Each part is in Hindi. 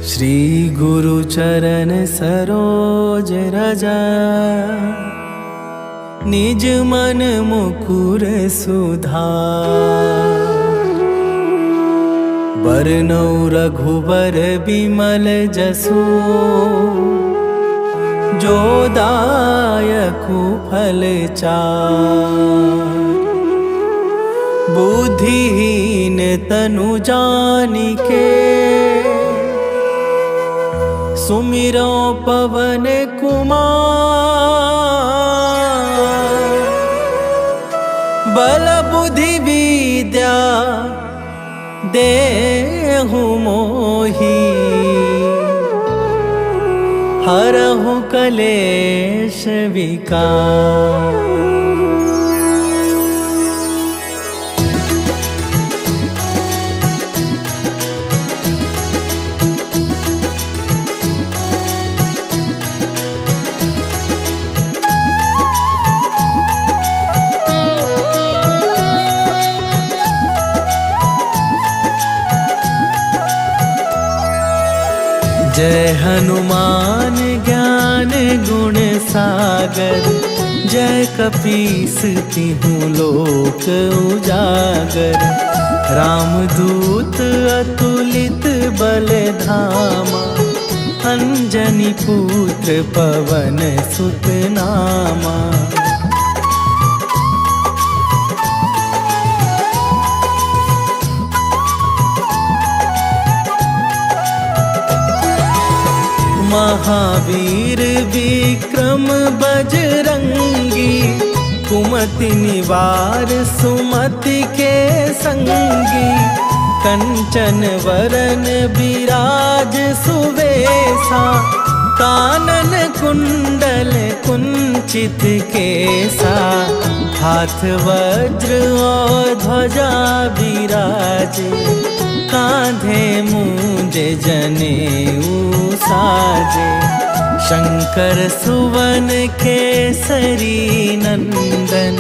श्री गुरु चरण सरोज रज, निज मन मुकुर सुधार। बरनौ रघुबर बिमल जसु, जो दायकु फल चार। बुद्धिहीन तनु जानिके, सुमिरो पवन कुमार। बल बुद्धि विद्या देहु मोहि, हरहु कलेश विकार। जय हनुमान ज्ञान गुण सागर, जय कपीस तिहु लोक उजागर। रामदूत अतुलित बल धामा, अंजनी पुत्र पवन सुत नामा। महावीर विक्रम बजरंगी, कुमति निवार सुमति के संगी। कंचन वरन विराज सुवेशा, कानन कुंडल कुंचित केसा। हाथ वज्र और ध्वजा विराजे, कांधे मूंज जनेऊ साजे। शंकर सुवन केसरी नंदन,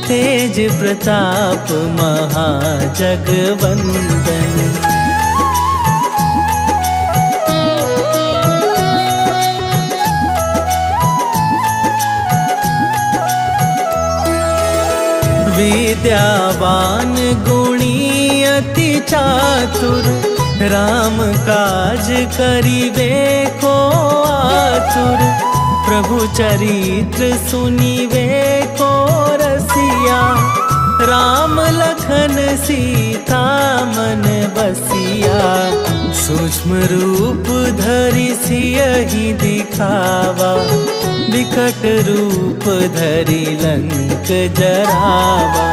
तेज प्रताप महाजगवंदन। विद्यावान गुणी अति चातुर, राम काज करिबे को आतुर। प्रभु चरित्र सुनिबे को रसिया, राम लखन सीता मन बसिया। सूक्ष्म रूप धरि सियहि दिखावा, विकट रूप धरि लंक जरावा।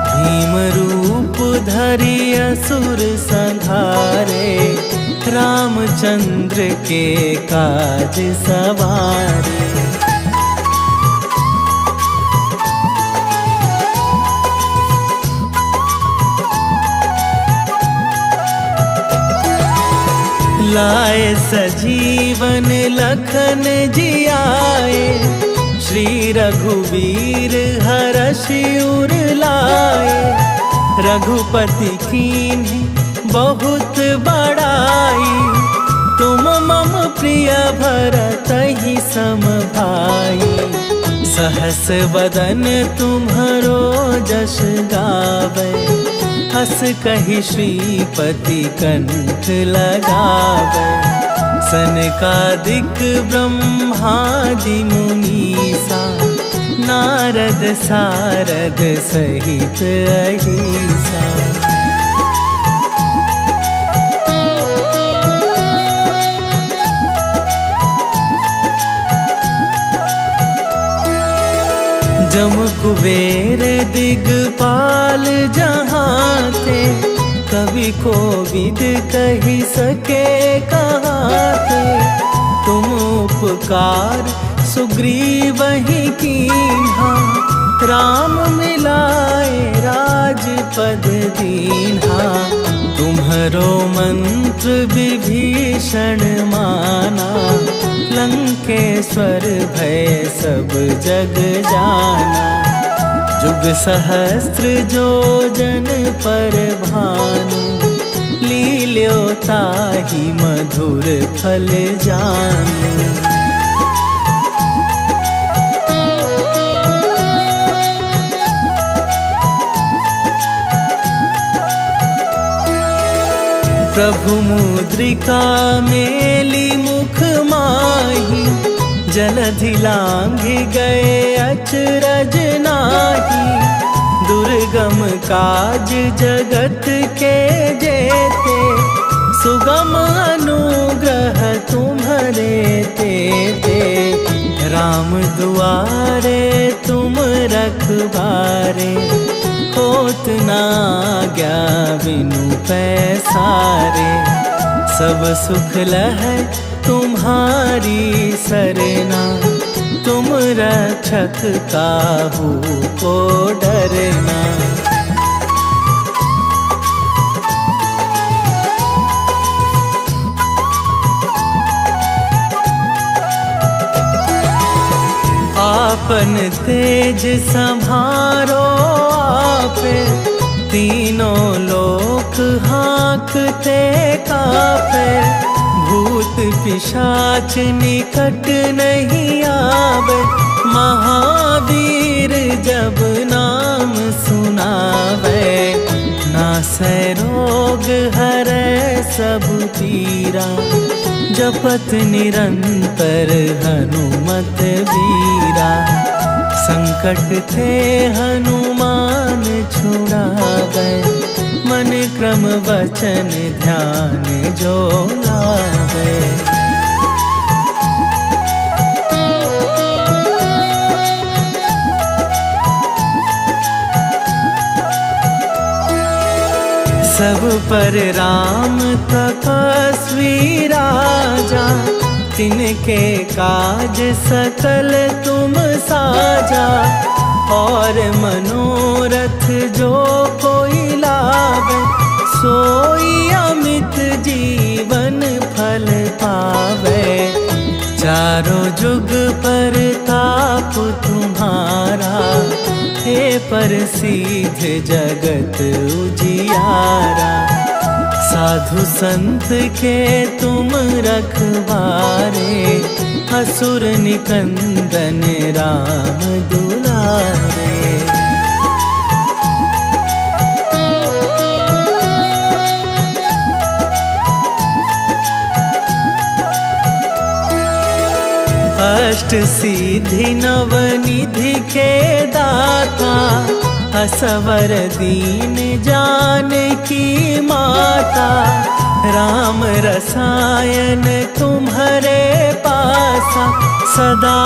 भीम रूप धरि असुर संहारे, रामचंद्र के काज सवारे। लाए सजीवन लखन जियाए, श्री रघुवीर हरषि उर लाए। रघुपति कीन्ही बहुत बड़ाई, तुम मम प्रिय भरतहि सम भाई। सहस बदन तुम्हरो जस गावे, हस कहि श्रीपति कंठ लगावे। सनकादिक ब्रह्मादि मुनीसा, नारद सारद सहित अहिसा। जम कुबेर दिगपाल जहाँ थे, कवि कोविद कही सके कहाँ थे। तुम उपकार सुग्रीवहि कीन्हा, राम मिलाए राजपद दीन्हा। तुम्हरो मंत्र विभीषण माना, लंकेश्वर भय सब जग जाना। जुग सहस्त्र जो जन पर भानु, लील्यो ताही मधुर फल जानू। प्रभु मुद्रिका मेली मुख माही, जलधि लांघि गए अचरज नाही। दुर्गम काज जगत के जेते, सुगम अनुग्रह तुम्हारे तेते। राम दुआरे तुम रखबारे, होत ना आज्ञा बिनु पैसारे। सब सुख लहै तुम्हारी सरना, तुम रक्षक काहू को डरना। आपन तेज संभारो आपे, तीनों लोक हाँकते कापे। भूत पिशाच निकट नहीं आवे, महावीर जब नाम सुनावे। नासै रोग हरै सब पीरा, जपत निरंतर हनुमत बीरा। संकट थे हनुमान छुड़ावे, मन क्रम वचन ध्यान जो लावे। सब पर राम तपस्वी राजा, तिनके काज सकल तुम साजा। और मनोरथ जो कोई लावे, सोई अमित जीवन फल पावे। चारों जुग पर ताप तुम्हारा, हे प्रसिद्ध जगत उजियारा। साधु संत के तुम रखवारे, असुर निकंदन राम दुलारे। अष्ट सिद्धि नवनिधि के दाता, असवर दीन जानकी माता। राम रसायन तुम्हारे पासा, सदा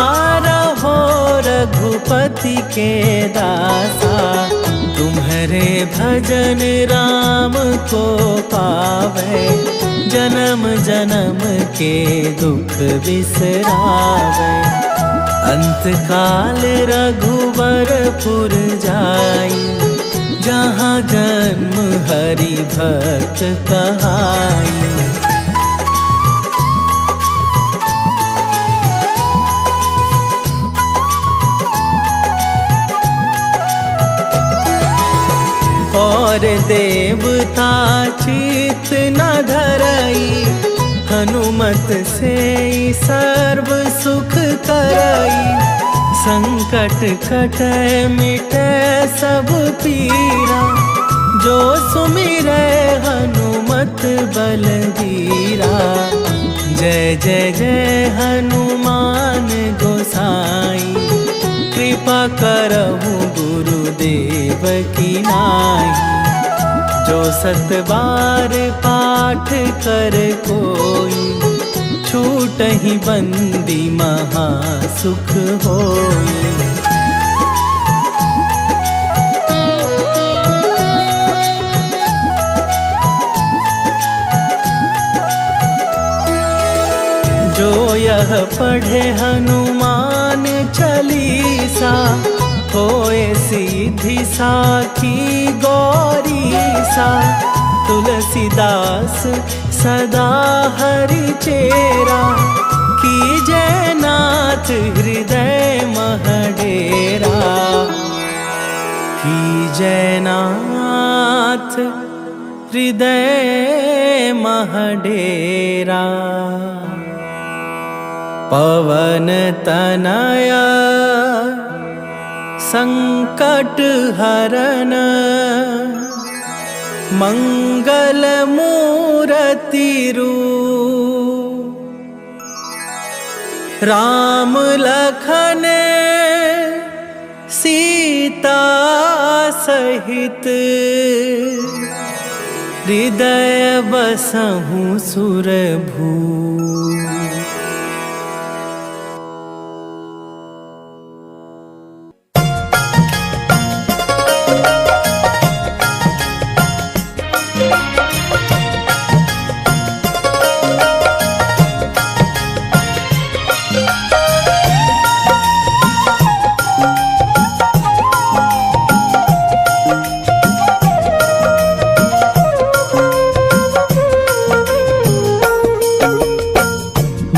रहो रघुपति के दासा। तुम्हारे भजन राम को पावे, जन्म जन्म के दुख बिसरावे। अंत काल रघुवरपुर जाई, जहाँ जन्म हरि भक्त कहाई। और देवता चित न धरई, हनुमत से सर्व सुख करई। संकट कटै मिटै सब पीरा, जो सुमिरै हनुमत बलबीरा। जय जय जय हनुमान गोसाई, कृपा करहु गुरुदेव की नाई। जो सत बार पाठ कर कोई, छूटहि बंदी महा सुख होई। जो यह पढ़े हनुमान चालीसा, होए सिद्धि साखी गौरीसा। तुलसीदास सदा हरि चेरा, कीजय नाथ हृदय महडेरा। कीजय नाथ हृदय मह डेरा। पवन तनया संकट हरन, मंगल मूर्ति रूप। राम लखन सीता सहित, हृदय बसहु सुरभू।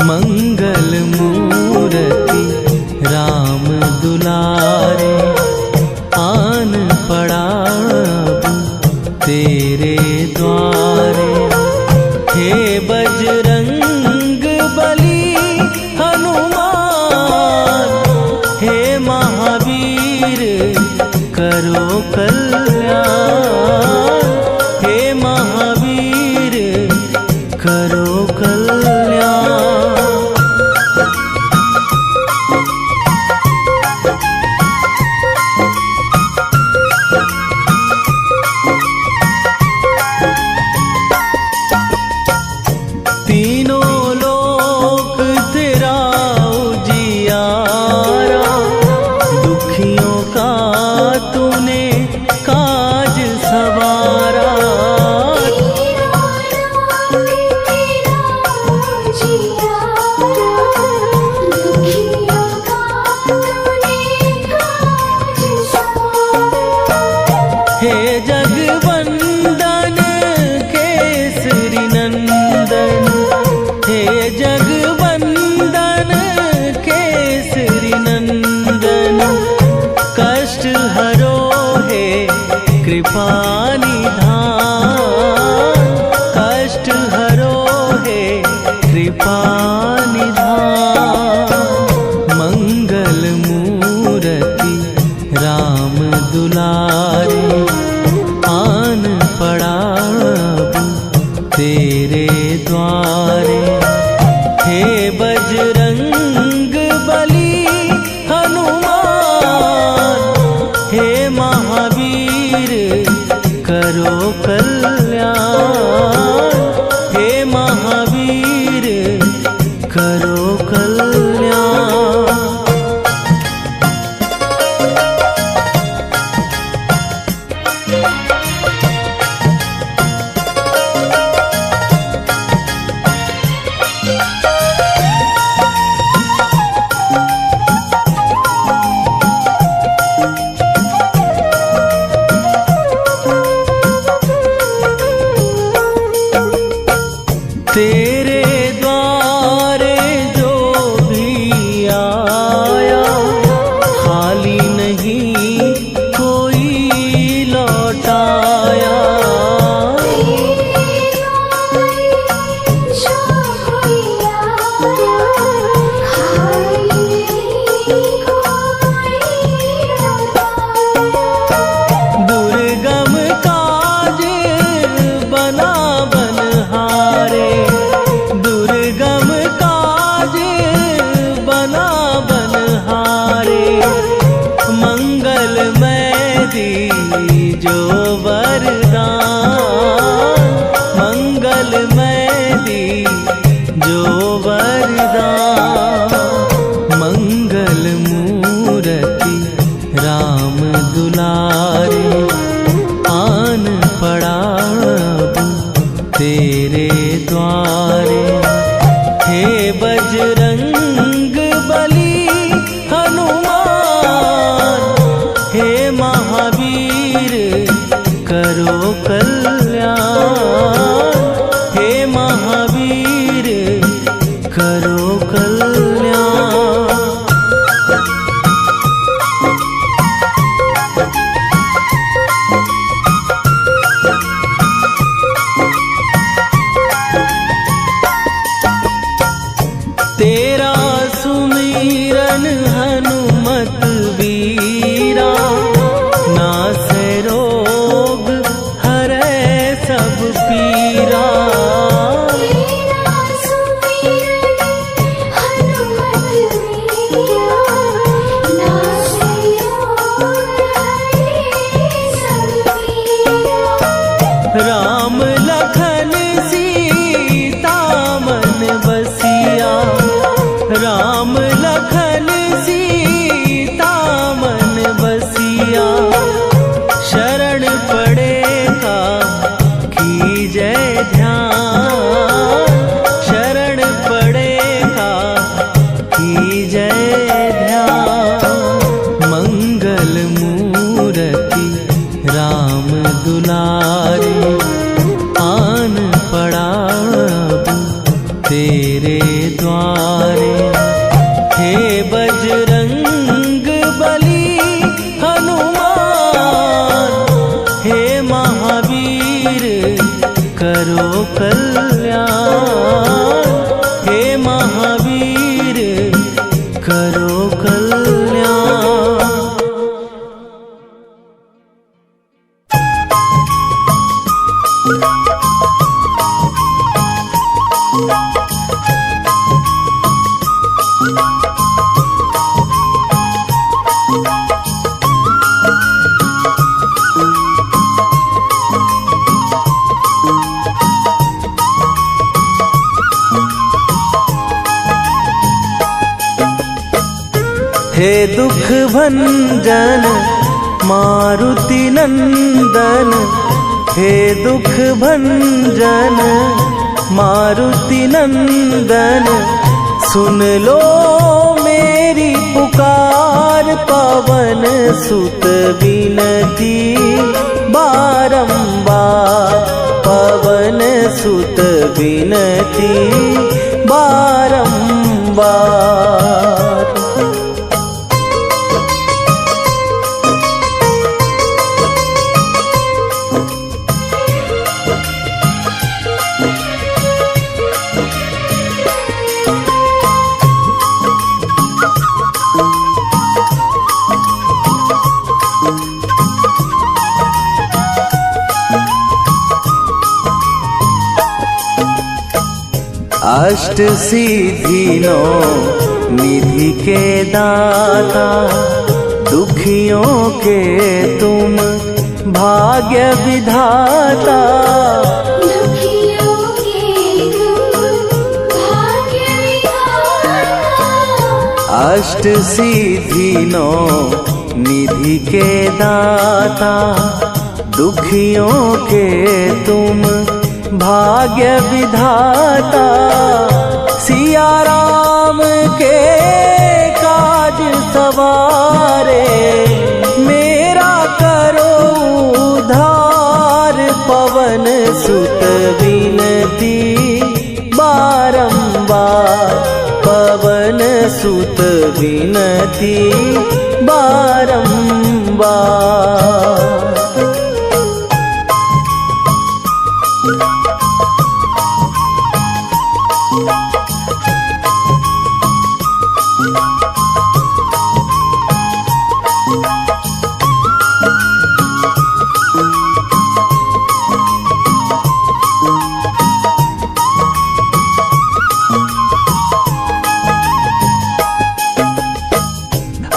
मंगल मूर्ति राम दुलारे, आन पड़ा तेरे द्वारे। हे बजरंग बली हनुमान, हे महावीर करो कल्याण। हे महावीर करो कल्याण। तीनों लोक तेरा उजियारा, दुखियों का तूने काज सवारा। हे जगवंदन केसरी नंदन, हे जगवंदन केसरी नंदन। कष्ट हरो हे कृपा निधान, कष्ट हरो हे कृपा निधान। मंगल मूर्ति राम दुलारे, आन पड़ा तेरे द्वारे। हे बजरंग बली हनुमान, हे महावीर करो कल्याण। हे महावीर करो कल्याण। तेरे द्वारे जो भी आया, खाली नहीं कोई लौटाया। दुर्गम काज बना बनहारे, दुर्गम काज बना बनहारे। मंगलमय दीजो वरदान, मंगलमय दीजो वरदान। मंगल मूर्ति राम दुलारे, आन पड़ा तेरे द्वारे। हे बजरंग बली हनुमान, हे महावीर करो कल्याण। हे महावीर करो कल्याण। राम लखन सीता मन बसिया, राम लखन सीता मन बसिया। शरण पड़े का कीजय ध्यान, शरण पड़े का कीजय ध्यान। मंगल मूर्ति राम दुलारे, आन पड़ा अब तेरे द्वारे। हे बजरंग बली हनुमान, हे महावीर करो कल्याण, हे महावीर करो कल्याण। हे दुख भंजन मारुति नंदन, हे दुख भंजन मारुति नंदन। सुन लो मेरी पुकार, पवन सुत विनती बारंबार, पवन सुत विनती बारंबार। अष्ट सिद्धि नौ निधि के दाता, दुखियों के तुम भाग्य विधाता। दुखियों के तुम भाग्य विधाता। अष्ट सिद्धि नौ निधि के दाता, दुखियों के तुम भाग्य विधाता। सिया राम के काज सवारे, मेरा करो उद्धार। पवन सुत विनती बारंबार, पवन सुत विनती बारंबार।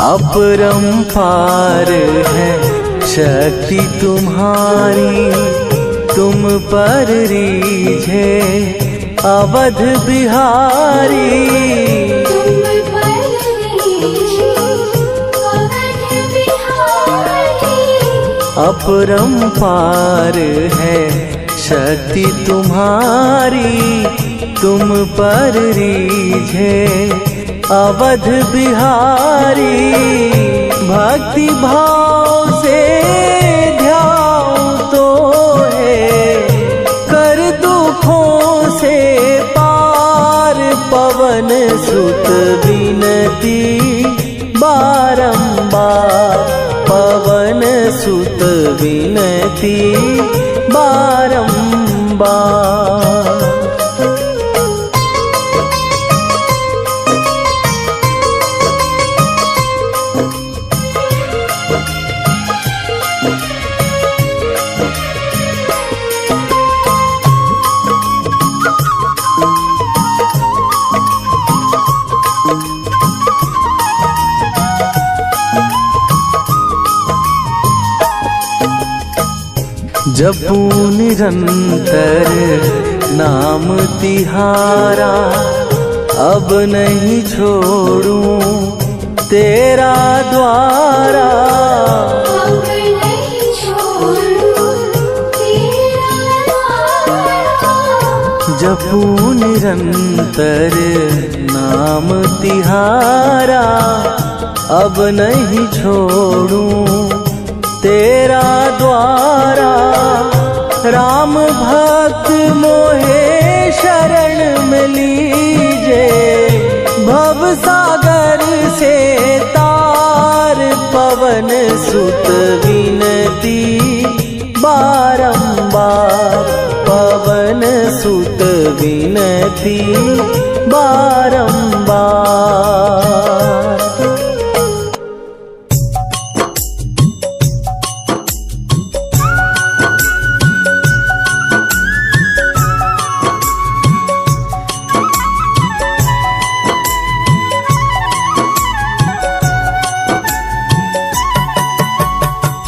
अपरंपार है शक्ति तुम्हारी, तुम पर रीझे अवध बिहारी। तुम पर रीझे अवध बिहारी। अपरंपार है शक्ति तुम्हारी, तुम पर रीझे अवध बिहारी। भक्ति भाव से ध्याओ तो है, कर दुखों से पार। पवन सुत विनती बारंबार, पवन सुत विनती बारंबार। जपू निरंतर नाम तिहारा, अब नहीं छोड़ूं तेरा द्वारा। अब नहीं छोड़ूं तेरा द्वारा। जपू निरंतर नाम तिहारा, अब नहीं छोड़ूं तेरा द्वारा। राम भक्त मोहे शरण में लीजे, भव सागर से तार पवन सुत विनती बारंबार। पवन सुत विनती बारंबार।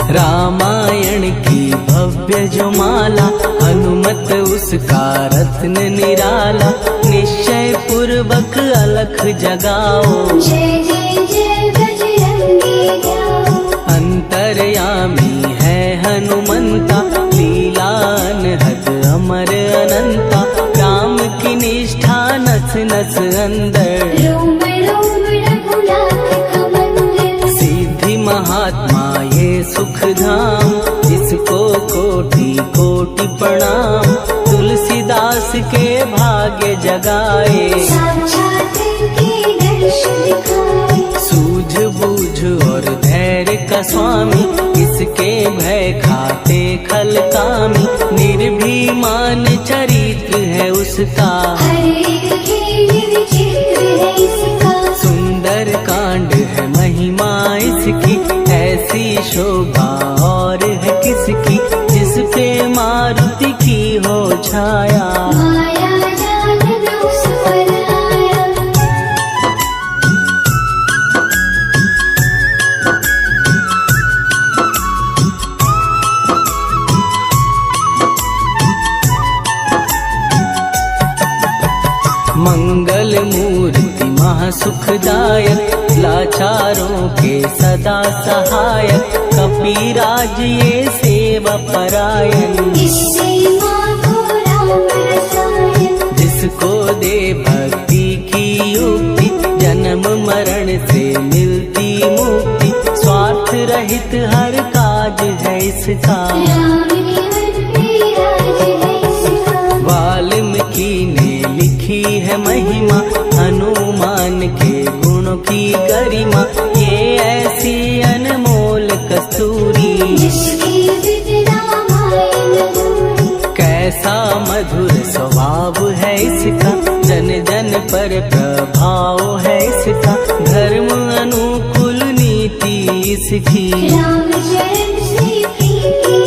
रामायण की भव्य जो माला, हनुमत उसका रत्न निराला। निश्चय पूर्वक अलख जगाओ, जय जय जय बजरंगी जाओ। अंतर्यामी है हनुमंता, लीला अनहद अमर अनंता। राम की निष्ठा नस नस अंदर, रोम रोम रघुनाथ का मंदिर। सिद्धि महात्मा ये सुख धाम, जिसको कोटि कोटि प्रणाम। तुलसीदास के भाग्य जगाए, साक्षात के दर्शन दिखाए। सूझ बूझ और धैर्य का स्वामी, इसके भय खाते खल कामी। निर्भीमान चरित्र है उसका, हर एक खेल विचित्र है इसका। सुंदर कांड है महिमा इसकी, ऐसी शोभा और है किसकी। जिस पे मारुति की हो छाया, माया जाल न उस पर आया। मंगल मूर्ति महासुखदायक, लाचारों के सदा सहायक। कपीराज ये सेवा परायण, इससे माधो राम रसायन। जिसको दे भक्ति की युक्ति, जन्म मरण से मिलती मुक्ति। स्वार्थ रहित हर काज है इसका, राम निवन पे राज है इसका। वाल्मीकि ने लिखी है महिमा, हनुमान के गुणों की गरिमा। ये ऐसी अनमोल कस्तूरी, जिसकी विद रामायण दूरी। कैसा मधुर स्वभाव है इसका, जन जन पर प्रभाव है इसका। धर्म अनुकूल नीति इसकी, राम शरण से प्रीति।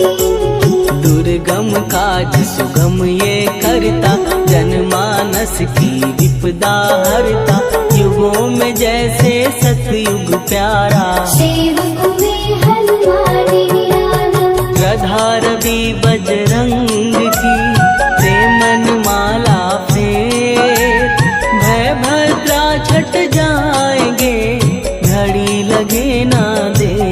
दुर्गम काज सुगम ये करता, जनमानस की विपदा हरता। युगों में जैसे सतयुग प्यारा, सेवक में हनुमान निराला। गधारवि बजरंग की प्रेमन माला फेर। भय भद्रा छट जाएंगे, घड़ी लगे ना देर।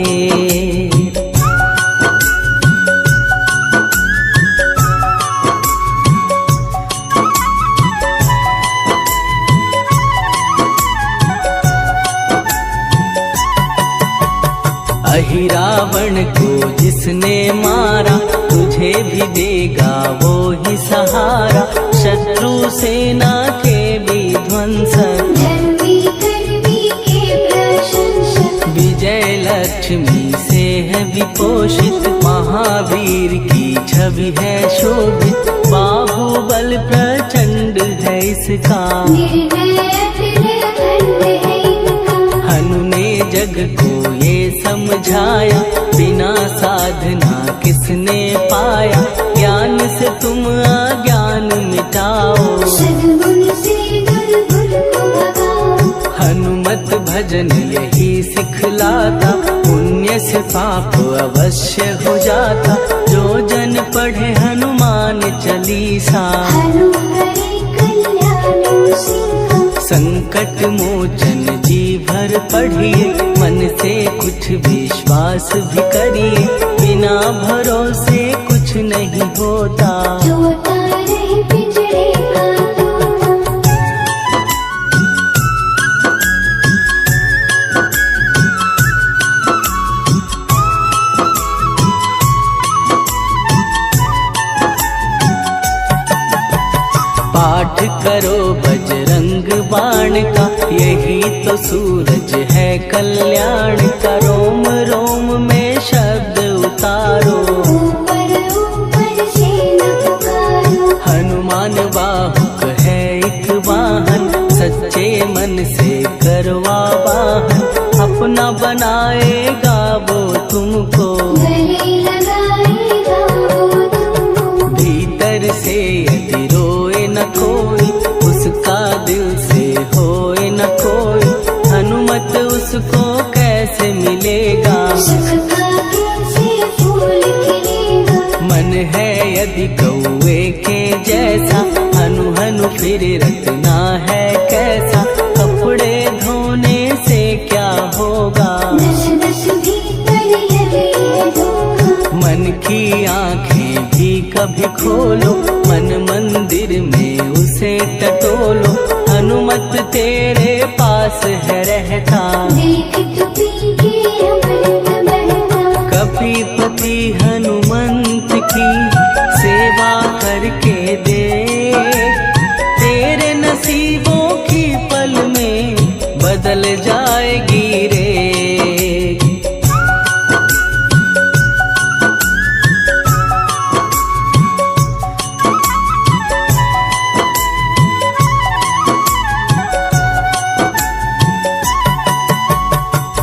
अहिरावण को जिसने मारा, तुझे भी देगा वो ही सहारा। शत्रु सेना के विध्वंसक, धर्मी कर्मी के प्रशंसक। विजय लक्ष्मी से है विपोषित। महावीर की छवि है शोभित, बाहुबल प्रचंड है इसका। निर्भय अखंड है इनका। हनु ने जग को ये समझाया, बिना साधना किसने पाया। ज्ञान से तुम अज्ञान मिटाओ, सद्गुण से दुर्गुण को भगाओ। हनुमत भजन यही सिखलाता, पुण्य से पाप अवश्य हो जाता। जो जन पढ़ चालीसा। हनु करे कल्याण सिंह, संकट मोचन जी भर पढ़िए, मन से कुछ विश्वास भी करिए, बिना भरोसे कुछ नहीं होता। जोता रहे पिंजरे का तोता, पाठ करो बजरंग बाण का, यही तो सूरज है कल्याण का। रोम रोम में शब्द उतारो, ऊपर ऊपर से न पुकारो। हनुमान बाहुक है एक वाहन, सच्चे मन से करवा वाहन। अपना बनाएगा वो तुमको, गले लगाएगा वो तुमको। भीतर से यदि रोए न कोई, उसका दिल से होए न कोई। हनुमत उसको कैसे मिलेगा, सुख का कैसे फूल खिलेगा। मन है यदि कौवे के जैसा, हनु हनु फिर रखना है कैसा। कपड़े धोने से क्या होगा, दस दस भीतर यदि है धोखा। मन की आंखें भी कभी खोलो, मन मंदिर में उसे टटोलो। हनुमत तेरे पास है रहता, देख तो पी के अमृत बहता। कपीपति हनुमंत की सेवा करके दे, तेरे नसीबों की पल में बदल जाएगी रे।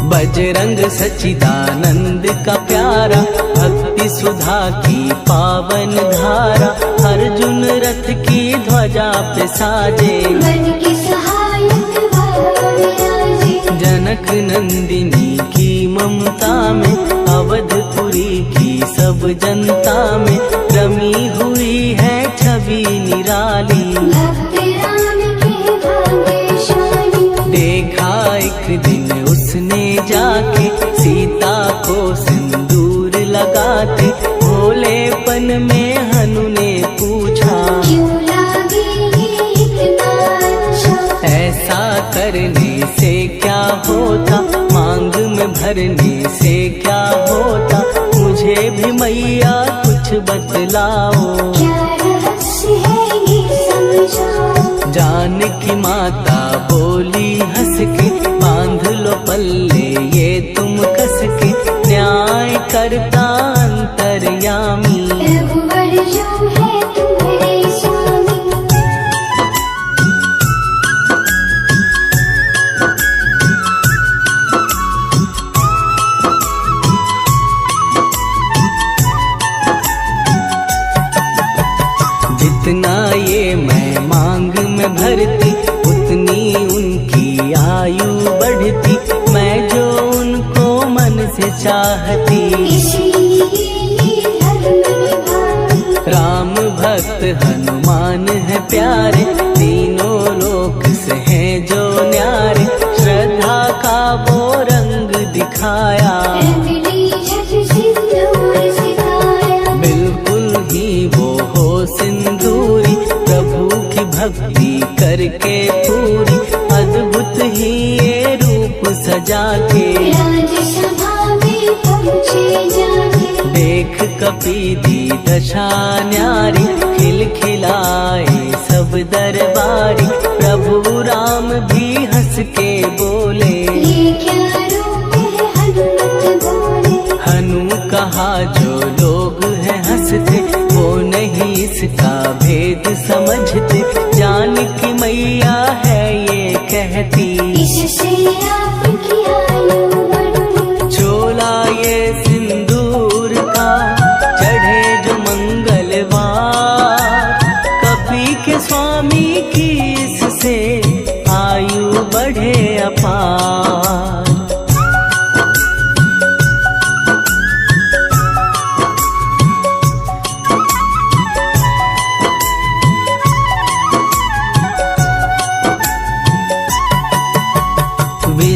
बजरंग सच्चिदानंद का प्यारा, भक्ति सुधा की पावन धारा। अर्जुन रथ की ध्वजा पे साजे, मन के सहायक भावराजे। जनक नंदिनी की ममता में, अवधपुरी की सब जनता में रमी हुई है छवि निराली। भक्त राम के भाग्यशाली, देखा एक दिन उसने जाके, सीता को सिंदूर लगाते। भोलेपन में हनु ने पूछा, क्यों लागे ये इतना अच्छा। ऐसा करने से क्या होता, मांग में भरने से क्या होता। मुझे भी मैया कुछ बतलाओ, क्या रहस्य है ये समझाओ। जानकी माता बोली हंस के, बांध लो पल्ले ये तुम कस के। न्याय करता अंतर्यामी, रघुवर जो है तुम्हारे स्वामी। जितना ये मैं मांग में भरती, उतनी उनकी आयु बढ़ती। मैं जो उनको मन से चाहती, इसलिए ये धर्म निभाती। राम भक्त हनुमान है प्यारे, तीनों लोक से हैं जो न्यारे। श्रद्धा का वो रंग दिखाया, रंगली झट सिंदूर सिखाया। बिल्कुल ही वो हो सिंदूरी, प्रभु की भक्ति करके पूरी। अद्भुत ही ये रूप सजा के, राजसभा में पहुँचे जाके। देख कपीदी दशा न्यारी, खिलखिलाए सब दरबारी। प्रभु राम भी हंस के बोले, ये क्या रूप है हनुमत बोले। हनु कहा जो लोग हैं हंसते, वो नहीं इसका भेद समझते। जानकी मैया है ये कहती, इससे आपकी आयु बढ़ती। चोला ये सिंदूर का चढ़े जो मंगलवार, कपी के स्वामी की इससे आयु बढ़े अपार।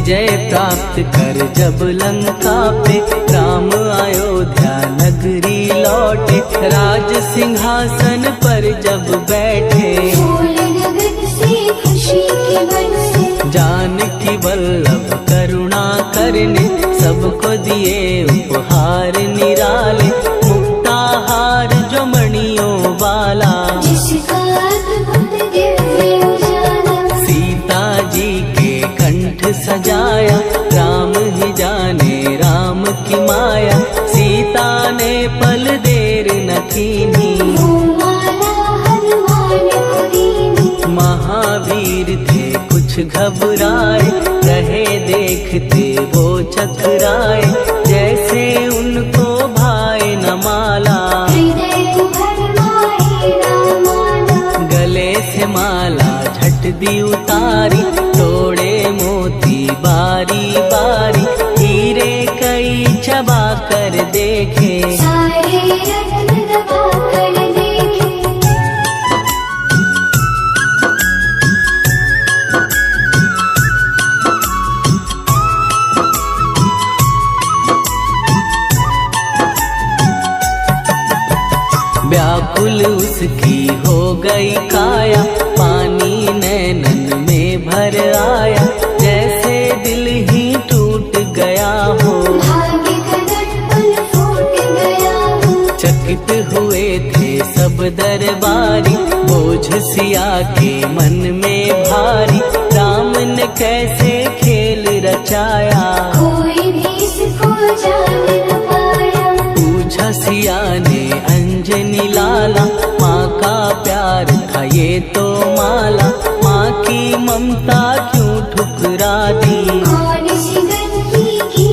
विजय प्राप्त कर जब लंका पे राम अयोध्या नगरी लौटे, राज सिंहासन पर जब बैठे, फूल लगन से खुशी के बरसे, जानकी वल्लभ करुणा करने, सबको दिए उपहार निराले, मुक्ताहार जो मणियों वाला, जिसका अद्भुत दिव्य उजाला, सीता जी के कंठ सजाया, राम ही जाने राम की माया, सीता ने पल देर न कीन्ही, वो माला हनुमान को दीनी, महावीर थे कुछ घबराए, रहे देखते वो चकराए, जैसे उनको भाए न माला, हृदय को भरमाए रामाला, गले से माला झट दी उतारी, तोड़े मोती बारी बारी, हीरे कई चबा कर देखे, सारे रत्न दबा कर देखे, व्याकुल उसकी हो गई काया, पानी नैनन में भर आया, जैसे दिल ही टूट गया हो, भाग्य का दर्पण फूट गया हो, चकित हुए थे सब दरबारी, बोझ सिया के मन में भारी, राम ने कैसे खेल रचाया, कोई भी इसको जान न पाया, पूछा सिया ने अंजनी लाला, माँ का प्यार था ये तो माला, माँ की ममता क्यों ठुकरा दी, कौन सी गलती की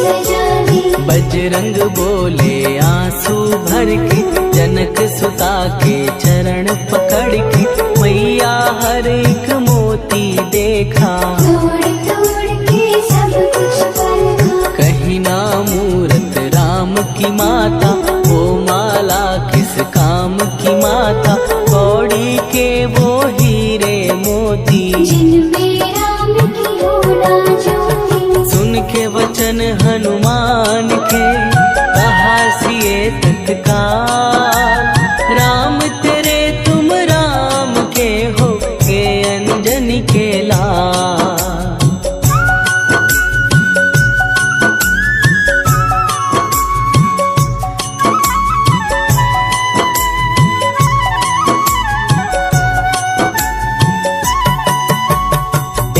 सजा दी, बजरंग बोले आंसू भर के, जनक सुता के चरण पकड़ के, मैया हर एक मोती देखा, तोड़ तोड़ के सब कुछ परखा, कहीं ना मूरत राम की माता, वो माला किस काम की माता, कौड़ी के वो हीरे मोती, जिनमें राम की होना ज्योति, सुन के वचन हनुमान के, कहा सिए तत्काल, राम तेरे तुम राम के हो के अंजनी के लाल,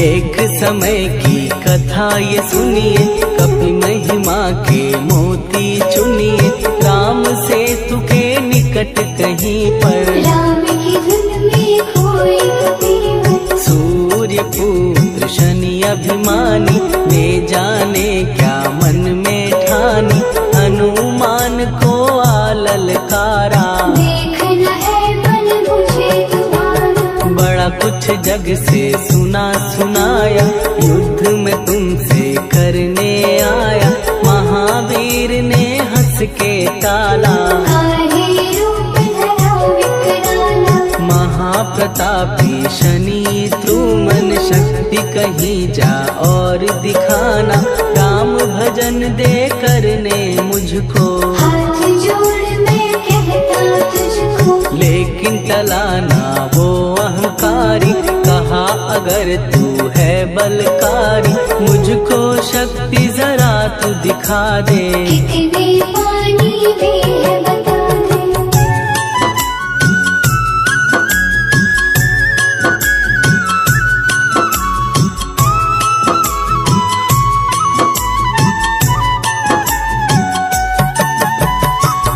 एक समय की कथा ये सुनिए, कपि महिमा के मोती चुनिए, राम सेतु के निकट कहीं पर, राम की धुन में खोए कबीर, सूर्य पुत्र शनि अभिमानी, ने जाने क्या मन में ठानी, हनुमान को आललकारा, देखना है बल मुझे तुम्हारा, बड़ा कुछ जग से सुना सुनाया, युद्ध में तुमसे करने आया, महावीर ने हंस के टाला, काहे रूप धरा विकराला, महाप्रतापी शनि तू मन शक्ति कहीं जा और दिखाना, राम भजन दे करने मुझको, हाथ जोड़ मैं कहता तुझको, लेकिन टला ना वो अहंकारी, कहा अगर तू है बलकारी, मुझको शक्ति जरा तू दिखा दे, कितने पानी भी है बता दे,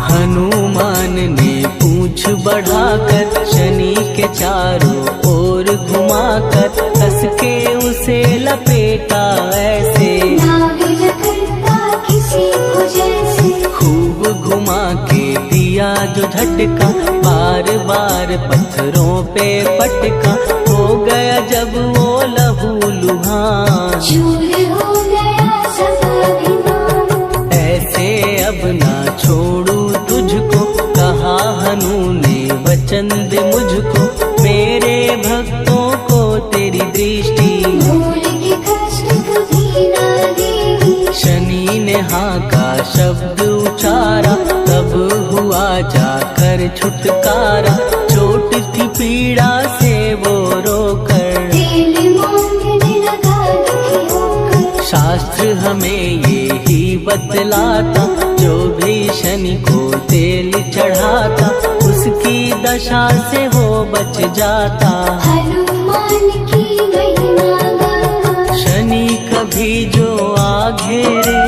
हनुमान ने पूछ बढ़ाकर, शनि के चारों ओर घुमाकर, कस के उसे लपेटा ऐसे, नाग करता किसी को जैसे, खूब घुमा के दिया जो झटका, बार बार पत्थरों पे पटका, हो गया जब वो लहू लुहान, चूर हो गया सब अभिमान, ऐसे अब ना छोड़ू तुझको, कहा हनु ने वचन दे मुझको, मेरे भक्तों को तेरी दृष्टि, भूल के कष्ट कभी शब्द उचारा, तब हुआ जाकर छुटकारा। चोट की पीड़ा से वो रोकर तेल मांगने लगा दुखी होकर। शास्त्र हमें ये ही बतलाता, जो भी शनि को तेल चढ़ाता, उसकी दशा से वो बच जाता। हनुमान की महिमा गाता। शनि कभी जो आ घेरे,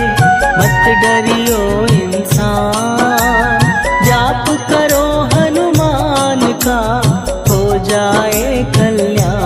मत डरियो इंसान। जाप करो हनुमान का, हो जाए कल्याण।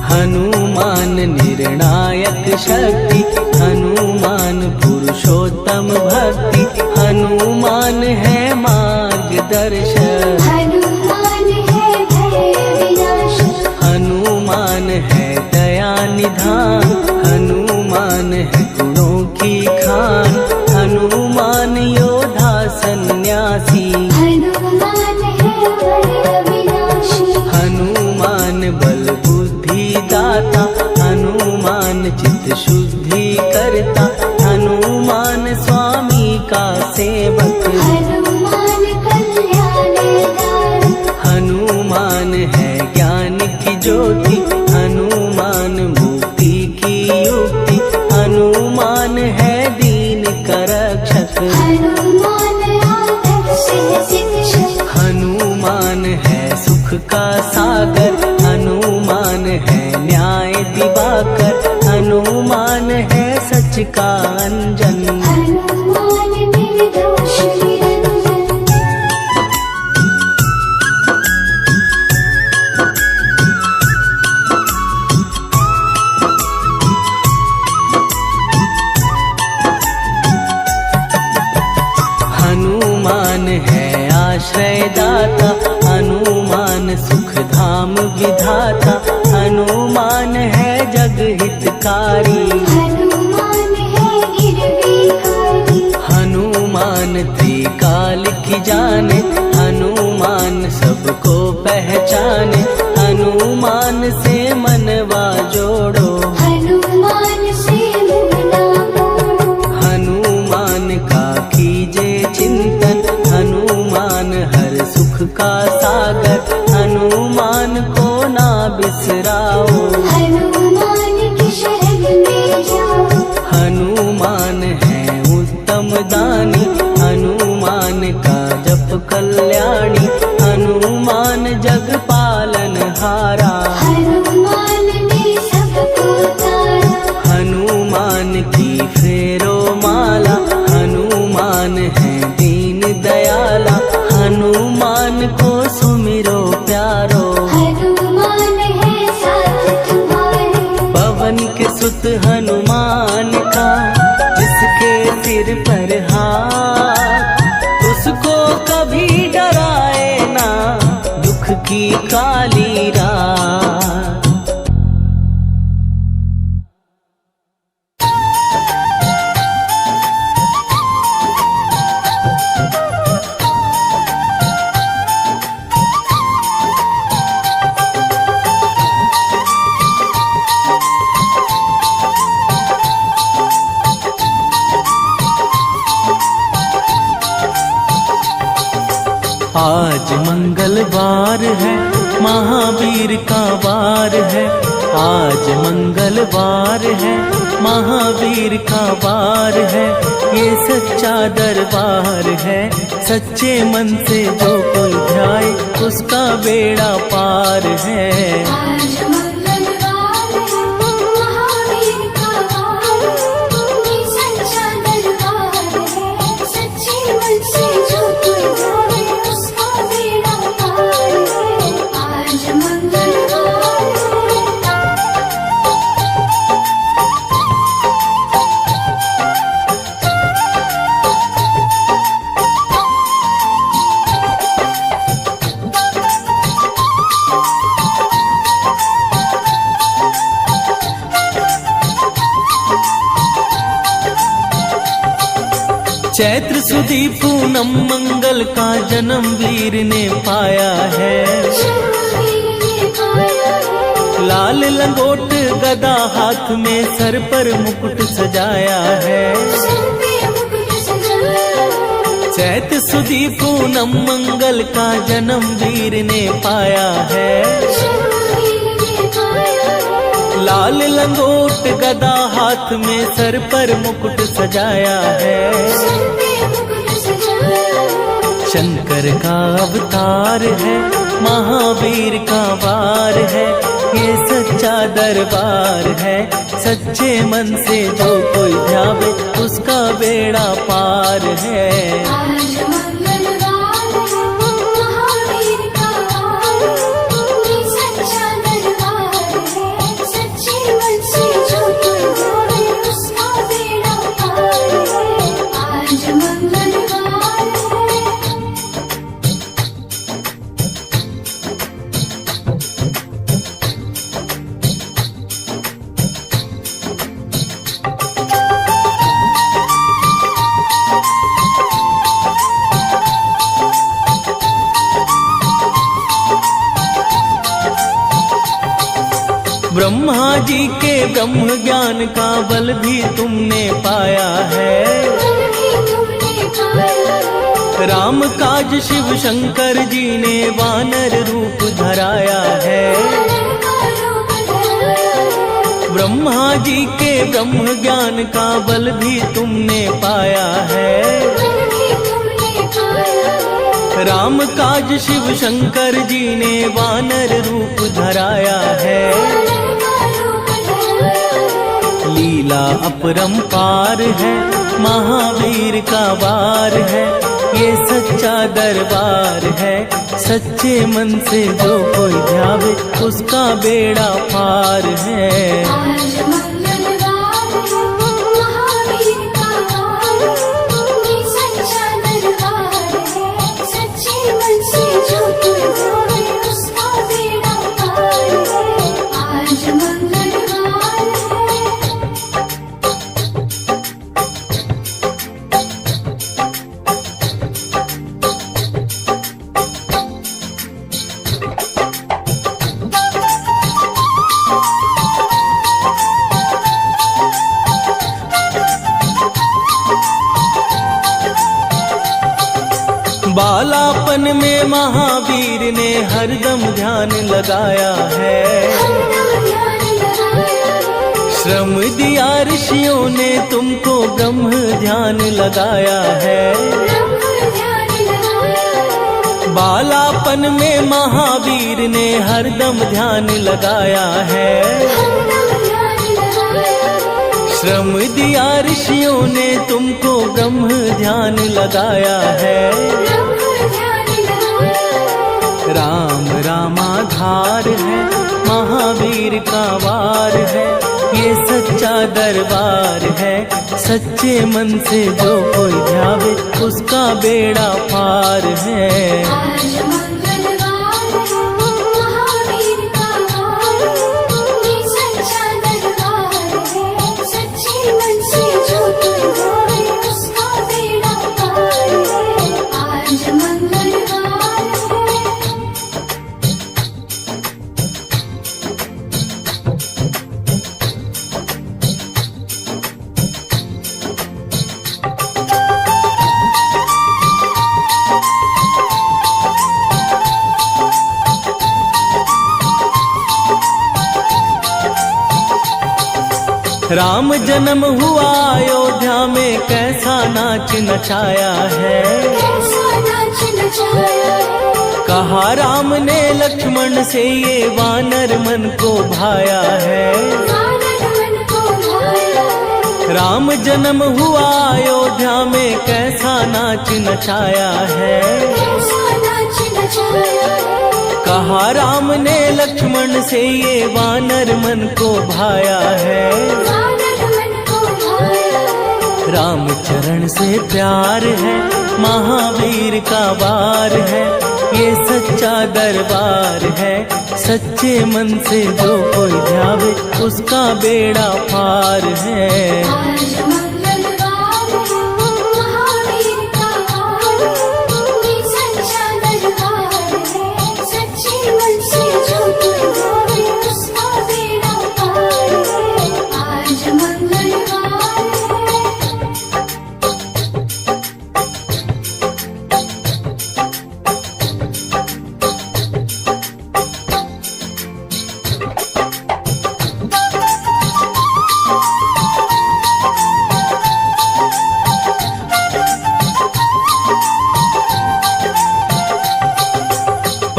हनुमान निर्णायक शक्ति, हनुमान पुरुषोत्तम भक्ति। हनुमान है मार्गदर्शक, हनुमान है भय विनाशक। हनुमान है दया निधान। हनुमान है गुणों की खान। हनुमान योद्धा सन्यासी। हनुमान है भय विनाशी। हनुमान बल बुद्धि दाता। हनुमान चित्त शुद्धि करता। हनुमान स्वामी का सेवक। हनुमान कल्याणदायक। हनुमान है ज्ञान की ज्योति। हनुमान मुक्ति की युक्ति। हनुमान है दीन का रक्षक। हनुमान आदर्श है शिक्षक। हनुमान है सुख का सागर। हनुमान है न्याय दिवाकर। हनुमान है सच का अंजन। हनुमान निर्दोष निरंजन। हनुमान है आश्रयदाता। हनुमान सुख धाम विधाता। हनुमान है जग हितकारी। हनुमान है गिरविकारी। हनुमान त्रिकाल की जाने। हनुमान सबको पहचाने। हनुमान से मनवा जोड़ो। हनुमान से मुँह ना मोड़ो। हनुमान का कीजे चिंतन। हनुमान हर सुख का सागर। हनुमान को ना बिसराओ। हनुमान की शरण में जाओ। हनुमान है उत्तम दानी। हनुमान का जप कल्याणी। हनुमान जग पालन हारा। हनुमान ने सबको तारा। हनुमान की फेरो माला। हनुमान है दीन दयाला। हनुमान को सुमिरो प्यारो। हनुमान है साथ तुम्हारे। पवन के सुत हनुमान का, जिसके सिर पर हाथ, उसको कभी डराए ना दुख की काली रात। आज मंगलवार है, महावीर का वार है। आज मंगलवार है, महावीर का वार है। ये सच्चा दरबार है, सच्चे मन से जो कोई ध्याए उसका बेड़ा पार है। आज मंगलवार है, महावीर का वार है। ये सच्चा दरबार है, सच्चे मन से जो कोई ध्याए उसका बेड़ा पार है। आज मंगलवार है। चैत्र सुदी पूनम मंगल का जन्म वीर ने पाया है। शंभुवीर ने पाया है। लाल लंगोट गदा हाथ में सर पर मुकुट सजाया है। सर पे मुकुट सजाया है। चैत्र सुदी पूनम मंगल का जन्म वीर ने पाया है। शंभुवीर ने पाया है। लाल लंगोट गदा हाथ में सर पर मुकुट सजाया है। सर पे मुकुट सजाया है। शंकर का अवतार है, महावीर का वार है, ये सच्चा दरबार है। सच्चे मन से जो कोई ध्यावे उसका बेड़ा पार है। आज मंगलवार है, महावीर का वार है, ये सच्चा दरबार है। सच्चे मन से जो कोई ध्यावे उसका बेड़ा पार है। आज मंगलवार है। ब्रह्मा जी के ब्रह्म ज्ञान का बल भी तुमने पाया है। बल भी तुमने पाया है। राम काज शिव शंकर जी ने वानर रूप धराया है। वानर का रूप धराया है। ब्रह्मा जी के ब्रह्म ज्ञान का बल भी तुमने पाया है। बल भी तुमने पाया है। राम काज शिव शंकर जी ने वानर रूप धराया है। वानर का रूप धराया है। लीला अपरंपार है, महावीर का वार है, ये सच्चा दरबार है। सच्चे मन से जो कोई ध्यावे उसका बेड़ा पार है। आज मंगलवार है, महावीर का वार है, ये सच्चा दरबार है। सच्चे मन से जो कोई ध्यावे उसका बेड़ा पार है। आज मंगलवार है। बालापन में महावीर ने हरदम ध्यान लगाया है। हरदम ध्यान लगाया है। श्रम दिया ऋषियों ने तुमको ब्रह्म ध्यान लगाया है। ब्रह्म ध्यान लगाया है। बालापन में महावीर ने हरदम ध्यान लगाया है। हरदम ध्यान लगाया है। श्रम दिया ऋषियों ने तुमको ब्रह्म ध्यान लगाया है। ब्रह्म ध्यान लगाया है। राम रामाधार है, महावीर का वार है, ये सच्चा दरबार है। सच्चे मन से जो कोई ध्यावे उसका बेड़ा पार है। आज मंगलवार है, महावीर का वार है, ये सच्चा दरबार है। सच्चे मन से जो कोई ध्यावे उसका बेड़ा पार है। आज मंगलवार है। राम जन्म हुआ अयोध्या में कैसा नाच नचाया है। कैसा नाच नचाया है। कहा राम ने लक्ष्मण से ये वानर मन को भाया है। वानर मन को भाया है। राम जन्म हुआ अयोध्या में कैसा नाच नचाया है। कैसा नाच नचाया है। कहा राम ने लक्ष्मण से ये वानर मन को भाया है। वानर मन को भाया है। राम चरण से प्यार है, महावीर का वार है, ये सच्चा दरबार है। सच्चे मन से जो कोई ध्यावे उसका बेड़ा पार है। आज मंगलवार है, महावीर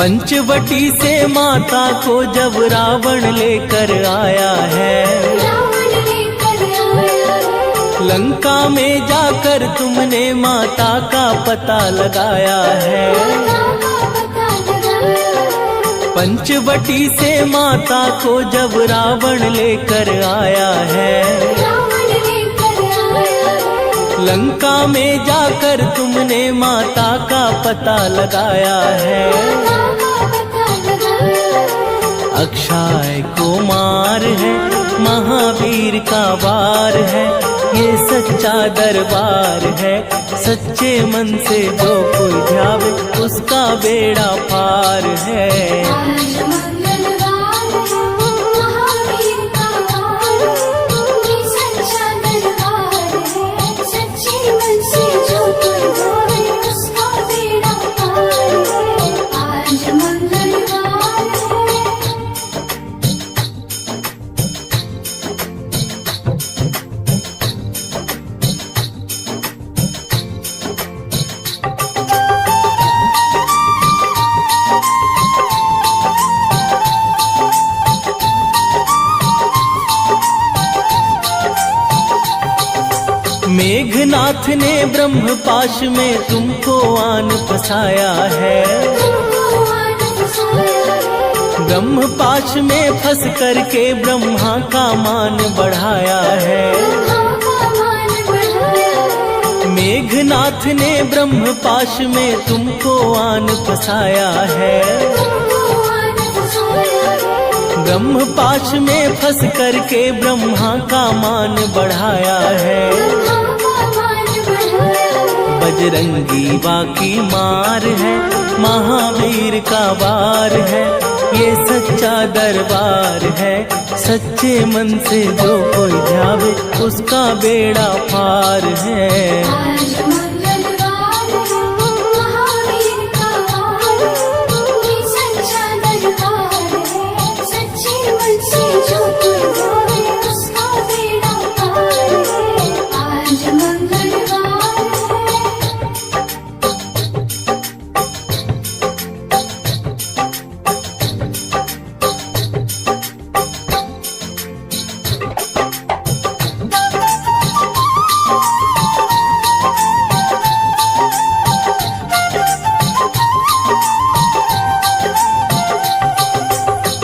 पंचवटी से माता को जब रावण लेकर आया है, रावण लेकर आया है। लंका में जाकर तुमने माता का पता लगाया है। माता का पता लगाया है। पंचवटी से माता को जब रावण लेकर आया है, रावण लेकर आया है। लंका में जाकर तुमने माता का पता लगाया है। माता का पता लगाया है। अक्षय कुमार है, महावीर का वार है, ये सच्चा दरबार है। सच्चे मन से जो कोई ध्यावे उसका बेड़ा पार है। आज मंगलवार है, महावीर का वार है, ये सच्चा दरबार है। सच्चे मन से जो कोई ध्यावे उसका बेड़ा पार है। आज मंगलवार है। मेघनाथ ने ब्रह्म पाश में तुमको आन फसाया है। ब्रह्म पाश में फंस करके ब्रह्मा का मान बढ़ाया है। मेघनाथ ने ब्रह्म पाश में तुमको आन फसाया है। ब्रह्म पाश में फंस करके ब्रह्मा का मान बढ़ाया है। बजरंगी बाकी मार है, महावीर का वार है, ये सच्चा दरबार है। सच्चे मन से जो कोई ध्यावे उसका बेड़ा पार है। आज मंगलवार है, महावीर का वार है, ये सच्चा दरबार है। सच्चे मन से जो कोई ध्यावे उसका बेड़ा पार है। आज मंगलवार है।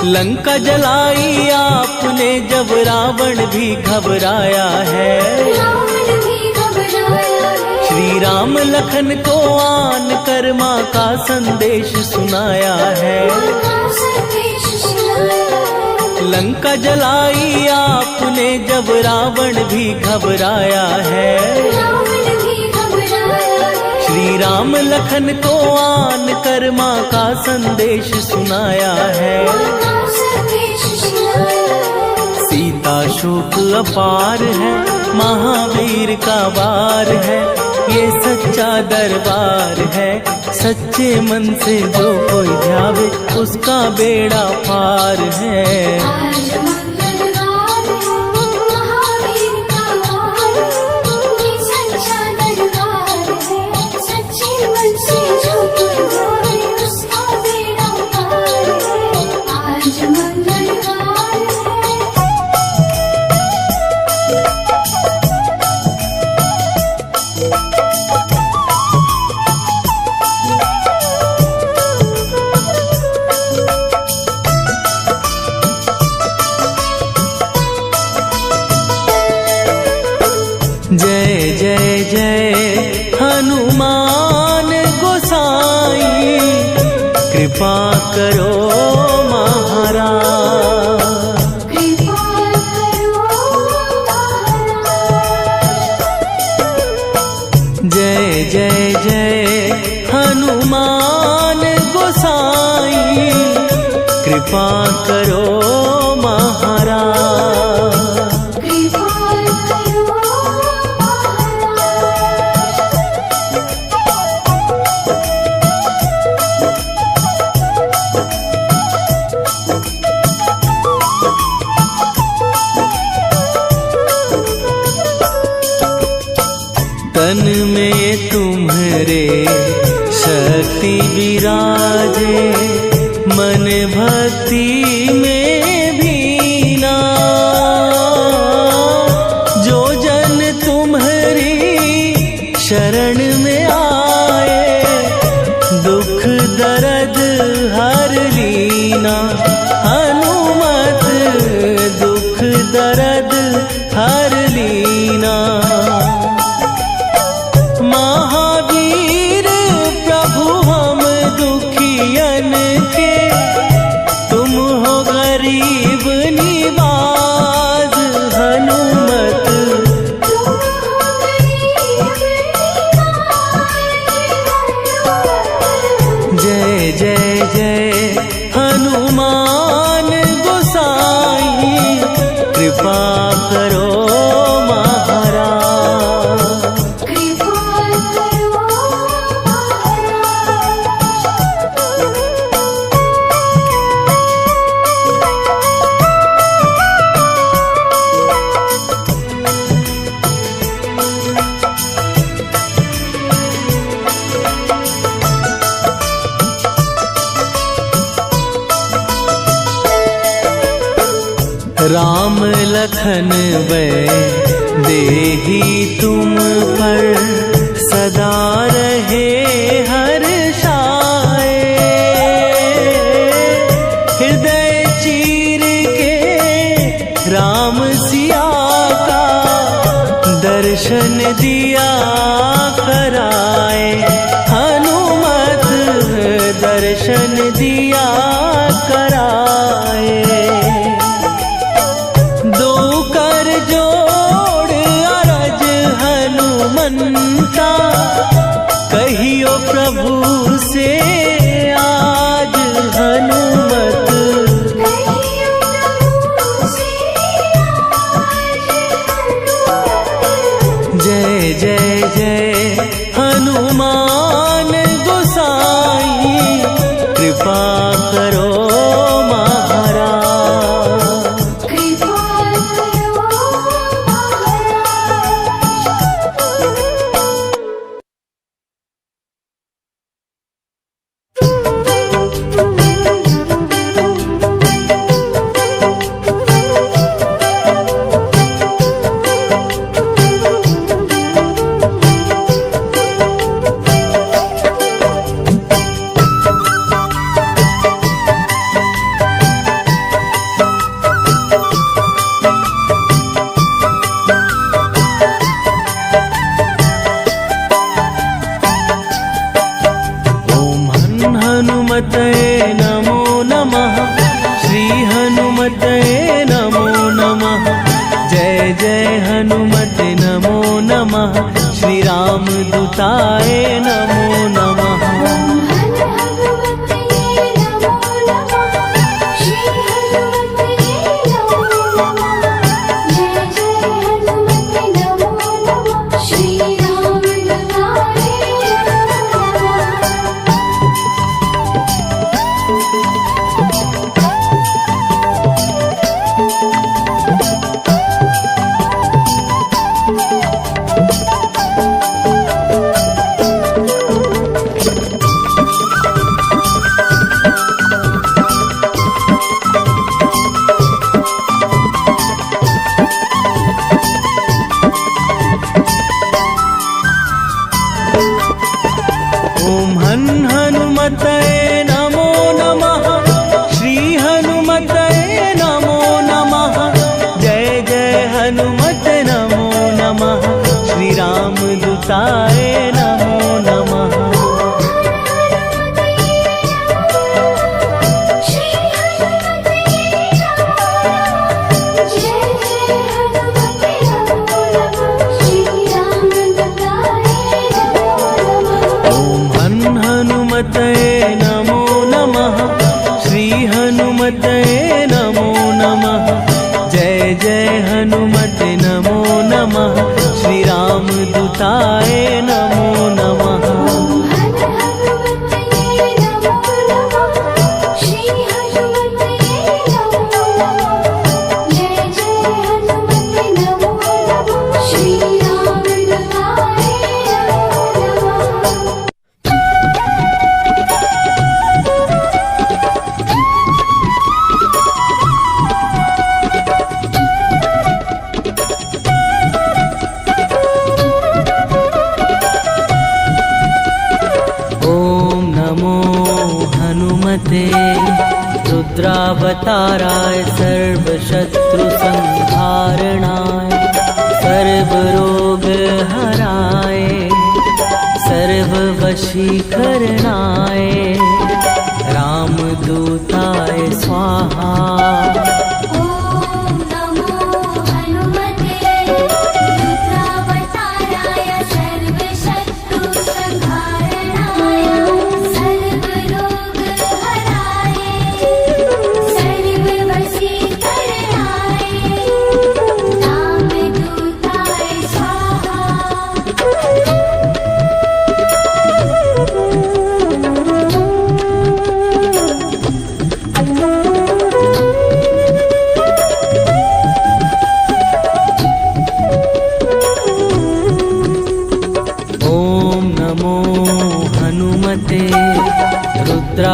लंका जलाई आपने जब रावण भी घबराया है। रावण भी घबराया है। श्री राम लखन को आन कर माँ का संदेश सुनाया है। का संदेश सुनाया है। लंका जलाई आपने जब रावण भी घबराया है। रावण भी घबराया है। श्री राम लखन को आन कर माँ का संदेश सुनाया है। का संदेश सुनाया है। सीता शोक अपार है, महावीर का वार है, ये सच्चा दरबार है। सच्चे मन से जो कोई ध्यावे उसका बेड़ा पार है। आज मंगलवार है, महावीर का वार है, ये सच्चा दरबार है। सच्चे मन से जो कोई ध्यावे उसका बेड़ा पार है। आज मंगलवार है। जय जय जय हनुमान गोसाई, कृपा करो महाराज। कृपा करो महाराज। जय जय जय हनुमान गोसाई, कृपा करो महाराज। कृपा करो तन में तुम्हारे शक्ति विराजे, मन भक्ति में भीना, जो जन तुम्हारी शरण में आए, दुख दर्द हर लीना। हनुमत दुख दर्द हर लीना। महावीर प्रभु हम दुखियन के, तुम हो गरीब निवाज। हनुमत जय जय जय हनुमान गोसाई, कृपा करो महाराज। राम लखन वै देही तुम पर, सदा रहे हर्षाए। हृदय चीर के राम सिया का, दर्शन दिया कराए। हनुमत दर्शन दिया कराए। कहियो प्रभु से आज। हनुमत जय जय जय हनुमान गोसाई, कृपा करो महाराज। हनुमते नमो नमः, श्री हनुमते नमो नमः। जय जय हनुमते नमो नमः, श्री राम दूताय नमो नमः। हनुमते नमो नमः, श्री हनुमते नमो नमः। जय जय हनुमते नमो नमः, श्री राम दूताय नमो नमः। हनुमते नमो नमः, श्री हनुमते नमो नमः। जय जय हनुमते नमो नमः, श्री राम दूताय नमो नमः। रुद्रावताराय सर्वशत्रुसंहारणाय सर्वरोगहराय सर्ववशीकरणाय रामदूताय स्वाहा। ॐ नमो हनुमते रुद्रावताराय सर्वशत्रुसंहारणाय सर्वरोगहराय सर्ववशीकरणाय रामदूताय स्वाहा। ॐ नमो हनुमते रुद्रा